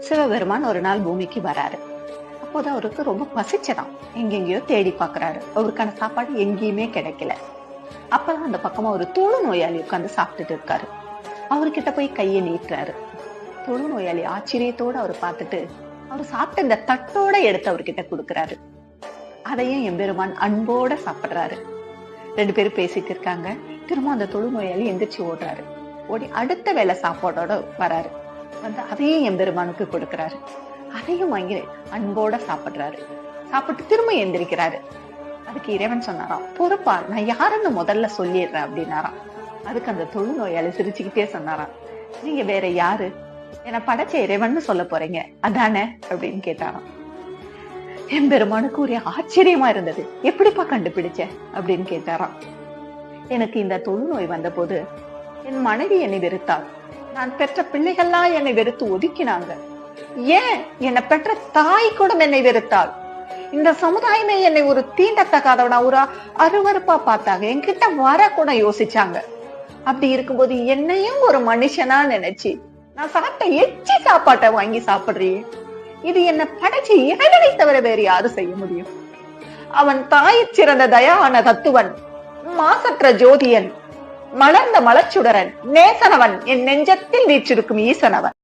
சிவபெருமான் ஒரு நாள் பூமிக்கு வராரு. அப்போது அவருக்கு ரொம்ப பசிச்சதாம். எங்கெங்கயோ தேடி பாக்குறாரு. அவருக்கான சாப்பாடு எங்கேயுமே கிடைக்கல. அப்பதான் அந்த பக்கமா ஒரு தொழு நோயாளி உட்கார்ந்து சாப்பிட்டுட்டு இருக்காரு. அவர்கிட்ட போய் கையை நீட்டுறாரு. தொழு நோயாளி ஆச்சரியத்தோட அவர் பார்த்துட்டு அவர் சாப்பிட்ட இந்த தட்டோட எடுத்து அவர்கிட்ட கொடுக்கறாரு. அதையும் எம்பெருமான் அன்போட சாப்பிடுறாரு. 2 பேரும் பேசிட்டு இருக்காங்க. திரும்ப அந்த தொழு நோயாளி எந்திரிச்சு ஓடுறாரு. ஓடி அடுத்த வேலை சாப்பாடோட வராரு. வந்து அதையும் எம்பெருமானுக்கு கொடுக்கறாரு. அதையும் வாங்கி அன்போட சாப்பிடுறாரு. சாப்பிட்டு திரும்ப எந்திரிக்கிறாரு. அதுக்கு இறைவன் சொன்னாராம், பொறுப்பா, நான் யாருன்னு முதல்ல சொல்லிடுறேன் அப்படின்னாராம். அதுக்கு அந்த தொழு நோயாளி சிரிச்சுக்கிட்டே சொன்னாராம், நீங்க வேற யாரு? என்ன படைச்ச இறைவன் சொல்ல போறீங்க அதானே அப்படின்னு கேட்டாராம். எம்பெருமானுக்கு ஒரே ஆச்சரியமா இருந்தது. எப்படிப்பா கண்டுபிடிச்ச அப்படின்னு கேட்டாராம். எனக்கு இந்த தொழுநோய் வந்த போது என் மனைவி என்னை வெறுத்தாள். நான் பெற்ற பிள்ளைகள்லாம் என்னை வெறுத்து ஒதுக்கினாங்க. ஏன் என்னை பெற்ற தாய் கூட என்னை வெறுத்தாள். இந்த சமுதாயமே என்னை ஒரு தீண்டத்தக்காதவனா ஒரு அருவருப்பா பார்த்தாங்க. என்கிட்ட வர கூட யோசிச்சாங்க. அப்படி இருக்கும்போது என்னையும் ஒரு மனுஷனா நினைச்சு நான் சாப்பிட்ட எச்சி சாப்பாட்டை வாங்கி சாப்பிடுறீங்க. இது என்ன படைச்ச இறைவனை தவிர வேறு யாரு செய்ய முடியும்? அவன் தாய் சிறந்த தயான தத்துவன், மாசற்ற ஜோதியன், மலர்ந்த மலச்சுடரன், நேசனவன், என் நெஞ்சத்தில் வீற்றிருக்கும் ஈசனவன்.